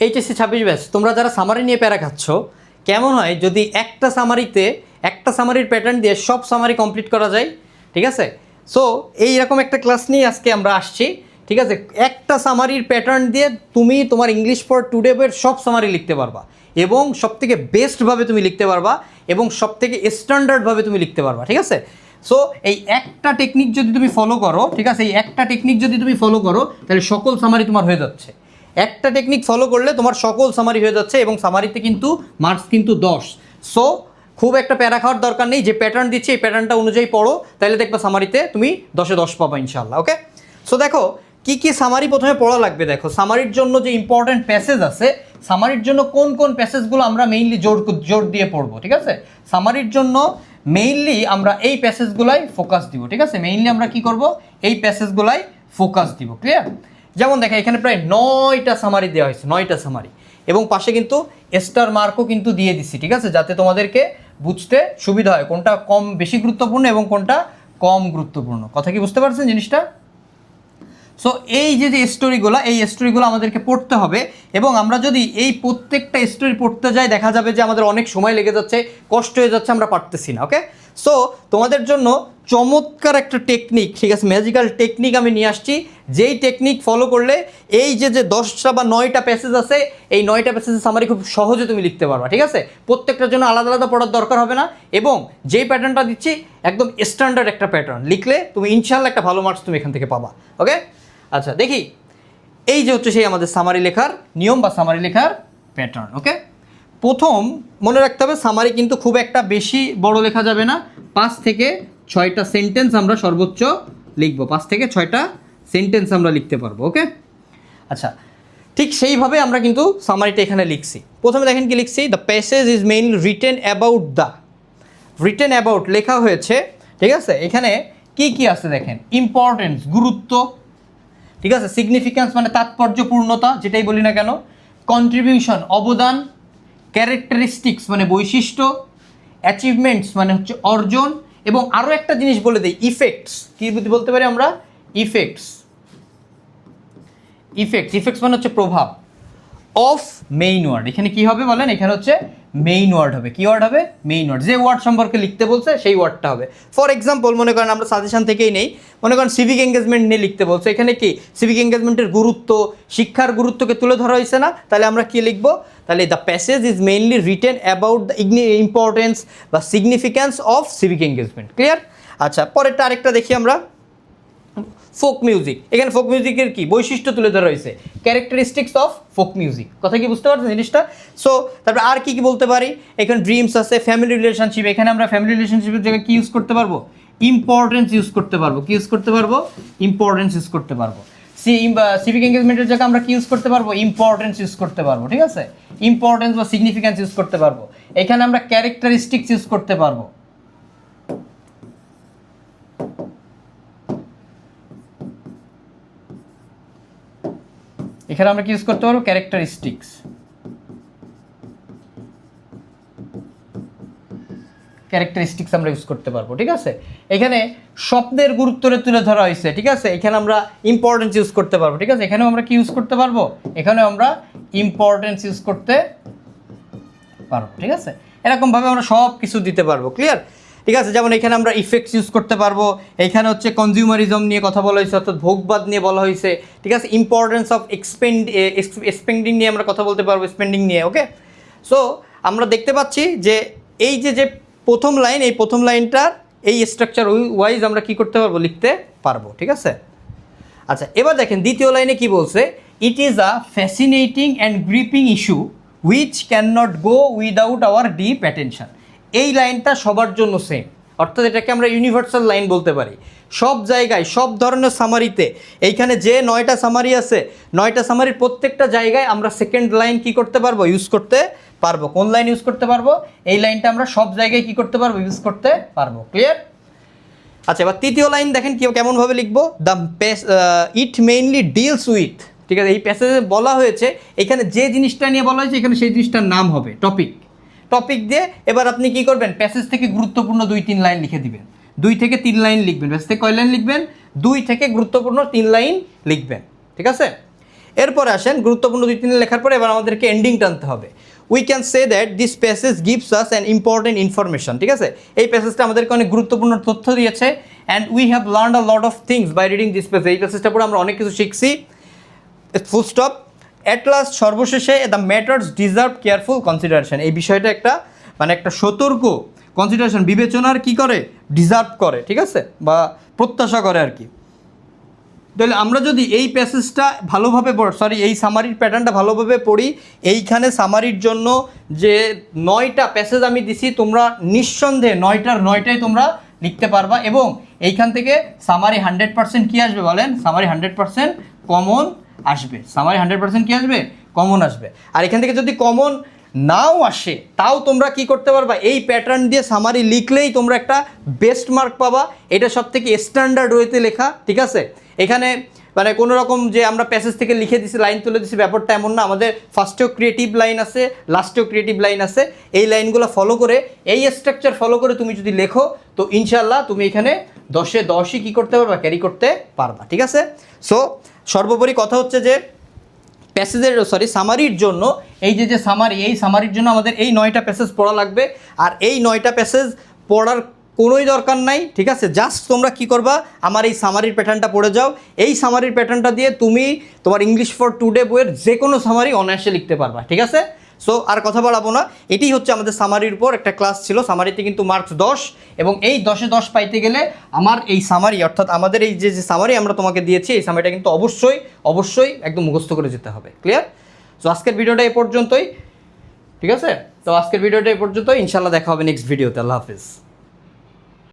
HSC 26 batch তোমরা যারা summary নিয়ে প্যারা খাচ্ছ, কেমন হয় যদি একটা সামারির প্যাটার্ন দিয়ে সব সামারি কমপ্লিট করা যায়? ঠিক আছে, সো এইরকম একটা ক্লাস নিয়ে আজকে আমরা আসছি। ঠিক আছে, একটা সামারির প্যাটার্ন দিয়ে তুমি তোমার ইংলিশ ফর টুডে বইয়ের সব সামারি লিখতে পারবা এবং সবথেকে বেস্টভাবে তুমি লিখতে পারবা এবং সবথেকে স্ট্যান্ডার্ডভাবে তুমি লিখতে পারবা। ঠিক আছে, সো এই একটা টেকনিক যদি তুমি ফলো করো, ঠিক আছে, এই একটা টেকনিক যদি তুমি ফলো করো তাহলে সকল সামারি তোমার হয়ে যাচ্ছে। একটা টেকনিক ফলো করলে তোমার সকল সামারি হয়ে যাচ্ছে এবং সামারিতে কিন্তু মার্কস কিন্তু 10। সো খুব একটা প্যারা খাওয়ার দরকার নেই, যে প্যাটার্ন দিচ্ছে এই প্যাটার্নটা অনুযায়ী পড়ো, তাহলে দেখবা সামারিতে তুমি 10-এ 10 পাবা ইনশাল্লাহ। ওকে, সো দেখো কি কি সামারি প্রথমে পড়া লাগবে। দেখো সামারির জন্য যে ইম্পর্টেন্ট প্যাসেজ আছে, সামারির জন্য কোন কোন প্যাসেজগুলো আমরা মেইনলি জোর দিয়ে পড়বো। ঠিক আছে, সামারির জন্য মেইনলি আমরা এই প্যাসেজগুলাই ফোকাস দিব। ঠিক আছে, মেইনলি আমরা কি করব, এই প্যাসেজগুলাই ফোকাস দিব। ক্লিয়ার? যেমন দেখো এখানে প্রায় 9টা সামারি দেওয়া হয়েছে, 9টা সামারি, এবং পাশে কিন্তু স্টার মার্কও কিন্তু দিয়ে দিচ্ছি। ঠিক আছে, যাতে তোমাদেরকে বুঝতে সুবিধা হয় কোনটা বেশি গুরুত্বপূর্ণ এবং কোনটা কম গুরুত্বপূর্ণ। কথা কি বুঝতে পারছেন জিনিসটা? সো এই যে স্টোরিগুলো আমাদেরকে পড়তে হবে, এবং আমরা যদি এই প্রত্যেকটা স্টোরি পড়তে যাই দেখা যাবে যে আমাদের অনেক সময় লেগে যাচ্ছে, কষ্ট হয়ে যাচ্ছে, আমরা পারতেছি না। ওকে, সো তোমাদের জন্য চমৎকার একটা টেকনিক, ঠিক আছে, ম্যাজিক্যাল টেকনিক আমি নিয়ে আসছি, যেই টেকনিক ফলো করলে এই যে 10টা বা 9টা প্যাসেজ আছে, এই 9টা প্যাসেজের সামারি খুব সহজে তুমি লিখতে পারবা। ঠিক আছে, প্রত্যেকটার জন্য আলাদা আলাদা পড়ার দরকার হবে না, এবং যেই প্যাটার্নটা দিচ্ছি একদম স্ট্যান্ডার্ড একটা প্যাটার্ন লিখলে তুমি ইনশাল্লাহ একটা ভালো মার্কস তুমি এখান থেকে পাবা। ওকে, আচ্ছা দেখি, এই যে হচ্ছে সেই আমাদের সামারি লেখার নিয়ম বা সামারি লেখার প্যাটার্ন। ওকে, প্রথম মনে রাখতে হবে সামারি কিন্তু খুব একটা বেশি বড় লেখা যাবে না, 5 থেকে 6টা সেন্টেন্স আমরা সর্বোচ্চ লিখব, 5 থেকে 6টা সেন্টেন্স আমরা লিখতে পারবো। ওকে, আচ্ছা ঠিক সেইভাবে আমরা কিন্তু সামারিটা এখানে লিখছি। প্রথমে দেখেন কি লিখছি, the passage is mainly written about লেখা হয়েছে। ঠিক আছে, এখানে কি কি আছে দেখেন, ইম্পর্টেন্স গুরুত্ব, ঠিক আছে, সিগনিফিক্যান্স মানে তাৎপর্যপূর্ণতা যেটাই বলি না কেন, কন্ট্রিবিউশন অবদান, ক্যারেক্টারিস্টিক্স মানে বৈশিষ্ট্য, অ্যাচিভমেন্টস মানে হচ্ছে অর্জন, এবং আরও একটা জিনিস বলে দিই, ইফেক্টস। কি বলতে পারি আমরা? ইফেক্টস মানে হচ্ছে প্রভাব অফ মেইন ওয়ার্ড। এখানে কি হবে বলেন, এখানে হচ্ছে মেইন ওয়ার্ড হবে। কি ওয়ার্ড হবে? মেইন ওয়ার্ড, যে ওয়ার্ড সম্পর্কে লিখতে বলছে সেই ওয়ার্ডটা হবে। ফর এক্সাম্পল মনে করেন আমরা সাজেশন থেকেই নেই, মনে করেন সিভিক এঙ্গেজমেন্ট নিয়ে লিখতে বলছে, এখানে কি সিভিক এঙ্গেজমেন্টের গুরুত্ব, শিক্ষার গুরুত্বকে তুলে ধরা হয়েছে না, তাহলে আমরা কি লিখবো? তাহলে the passage is mainly written about the importance বা significance of civic engagement. Clear? আচ্ছা পরেরটা আরেকটা দেখি আমরা, ফোক মিউজিক। এখানে ফোক মিউজিকের কি বৈশিষ্ট্য তুলে ধরা হয়েছে, ক্যারেক্টারিস্টিক্স অফ ফোক মিউজিক। কথা কি বুঝতে পারছেন জিনিসটা? সো তারপরে আর কি কি বলতে পারি, এখানে ড্রিমস আছে, ফ্যামিলি রিলেশনশিপ, এখানে আমরা ফ্যামিলি রিলেশনশিপের জায়গায় কি ইউজ করতে পারবো? ইম্পর্টেন্স ইউজ করতে পারবো। কি ইউজ করতে পারবো? ইম্পর্টেন্স ইউজ করতে পারবো। সিভিক এঙ্গেজমেন্টের জায়গায় আমরা কি ইউজ করতে পারবো? ইম্পর্টেন্স ইউজ করতে পারবো। ঠিক আছে, ইম্পর্টেন্স বা সিগনিফিক্যান্স ইউজ করতে পারবো। এখানে আমরা ক্যারেক্টারিস্টিক্স ইউজ করতে পারবো। এখানে আমরা কি ইউজ করতে পারবো? ক্যারেক্টারিস্টিক্স আমরা ইউজ করতে পারবো। ঠিক আছে, এখানে স্বপ্নের গুরুত্ব তুলে ধরা হয়েছে। ঠিক আছে, এখানে আমরা ইম্পর্টেন্স ইউজ করতে পারবো। ঠিক আছে, এখানেও আমরা কি ইউজ করতে পারবো? এখানেও আমরা ইম্পর্টেন্স ইউজ করতে পারবো। ঠিক আছে, এরকমভাবে আমরা সব কিছু দিতে পারবো। ক্লিয়ার? ঠিক আছে, যেমন এখানে আমরা ইফেক্টস ইউজ করতে পারবো, এখানে হচ্ছে কনজিউমারিজম নিয়ে কথা বলা হয়েছে, অর্থাৎ ভোগবাদ নিয়ে বলা হয়েছে। ঠিক আছে, ইম্পর্টেন্স অফ স্পেন্ডিং নিয়ে আমরা কথা বলতে পারবো, স্পেন্ডিং নিয়ে। ওকে, সো আমরা দেখতে পাচ্ছি যে এই যে প্রথম লাইন, এই প্রথম লাইনটার এই স্ট্রাকচার ওয়াইজ আমরা কি করতে পারবো? লিখতে পারবো। ঠিক আছে, আচ্ছা এবার দেখেন দ্বিতীয় লাইনে কি বলছে, it is a fascinating and gripping issue which can not go without hour deep attention. এই লাইনটা সবার জন্য সেম, অর্থাৎ এটাকে আমরা ইউনিভার্সাল লাইন বলতে পারি। সব জায়গায় সব ধরনের সামারিতে, এইখানে যে 9টা সামারি আছে, 9টা সামারির প্রত্যেকটা জায়গায় আমরা সেকেন্ড লাইন কি করতে পারবো? ইউজ করতে পারবো। কোন লাইন ইউজ করতে পারবো? এই লাইনটা আমরা সব জায়গায় কি করতে পারবো? ইউজ করতে পারবো। ক্লিয়ার? আচ্ছা এবার তৃতীয় লাইন দেখেন কেমনভাবে লিখবো, the it mainly deals with. ঠিক আছে, এই প্যাসেজে বলা হয়েছে, এখানে যে জিনিসটা নিয়ে বলা হয়েছে এখানে সেই জিনিসটার নাম হবে টপিক দিয়ে এবার আপনি কি করবেন? প্যাসেজ থেকে গুরুত্বপূর্ণ 2-3 লাইন লিখে দিবেন, 2 থেকে 3 লাইন লিখবেন। প্যাসেজ থেকে কয় লাইন লিখবেন? 2 থেকে গুরুত্বপূর্ণ 3 লাইন লিখবেন। ঠিক আছে, এরপরে আসেন গুরুত্বপূর্ণ 2-3 লেখার পরে এবার আমাদেরকে এন্ডিং টানতে হবে। We can say that this passage gives us an important information, ঠিক আছে? এই প্যাসেজটা আমাদেরকে অনেক গুরুত্বপূর্ণ তথ্য দিয়েছে, and we have learned a lot of things by reading this passage. এই প্যাসেজটা পরে আমরা অনেক কিছু শিখছি, ফুল স্টপ। অ্যাট লাস্ট, সর্বশেষে, the matters deserve careful consideration. এই বিষয়টা একটা মানে একটা সতর্ক কনসিডারেশন, বিবেচনার কি করে, ডিজার্ভ করে, ঠিক আছে, বা প্রত্যাশা করে আর কি। তাহলে আমরা যদি এই প্যাসেজটা ভালোভাবে এই সামারির প্যাটার্নটা ভালোভাবে পড়ি, এইখানে সামারির জন্য যে 9টা প্যাসেজ আমি দিছি, তোমরা নিঃসন্দেহে 9টার 9টাই তোমরা লিখতে পারবা, এবং এইখান থেকে সামারি 100% কী আসবে বলেন? সামারি 100% কমন আসবে। সামারি 100% কী আসবে? কমন আসবে। আর এখান থেকে যদি কমন নাও আসে, তাও তোমরা কি করতে পারবা? এই প্যাটার্ন দিয়ে সামারি লিখলেই তোমরা একটা বেস্ট মার্ক পাবা। এটা সব থেকে স্ট্যান্ডার্ড ওয়েতে লেখা, ঠিক আছে? এখানে মানে কোনো রকম যে আমরা প্যাসেজ থেকে লিখে দিছি, লাইন তুলে দিছি, ব্যাপারটা এমন না। আমাদের ফার্স্টেও ক্রিয়েটিভ লাইন আছে, লাস্টেও ক্রিয়েটিভ লাইন আছে। এই লাইনগুলো ফলো করে, এই স্ট্রাকচার ফলো করে তুমি যদি লেখো, তো ইনশাল্লাহ তুমি এখানে 10-এ 10ই কী করতে পারবা? ক্যারি করতে পারবা, ঠিক আছে? সো সর্বোপরি কথা হচ্ছে যে সামারির জন্য এই যে সামারি, এই সামারির জন্য আমাদের এই 9টা প্যাসেজ পড়া লাগবে। আর এই 9টা প্যাসেজ পড়ার কোনোই দরকার নাই, ঠিক আছে? জাস্ট তোমরা কি করবা? আমার এই সামারির প্যাটার্নটা পড়ে যাও। এই সামারির প্যাটার্নটা দিয়ে তুমি তোমার ইংলিশ ফর টুডে বইয়ের যে কোনো সামারি অনায়াসে লিখতে পারবা, ঠিক আছে? সো আর কথা বাড়াবো না, এটাই হচ্ছে আমাদের সামারির উপর একটা ক্লাস ছিল। সামারিতে কিন্তু মার্কস 10, এবং এই 10-এ 10 পাইতে গেলে আমার এই সামারি, অর্থাৎ আমাদের এই যে সামারি আমরা তোমাকে দিয়েছি, এই সামারিটা কিন্তু অবশ্যই একদম মুখস্থ করে যেতে হবে। ক্লিয়ার? সো আজকের ভিডিওটা এই পর্যন্তই, ঠিক আছে? তো আজকের ভিডিওটা এই পর্যন্তই, ইনশাল্লাহ দেখা হবে নেক্সট ভিডিওতে। আল্লাহ হাফিজ।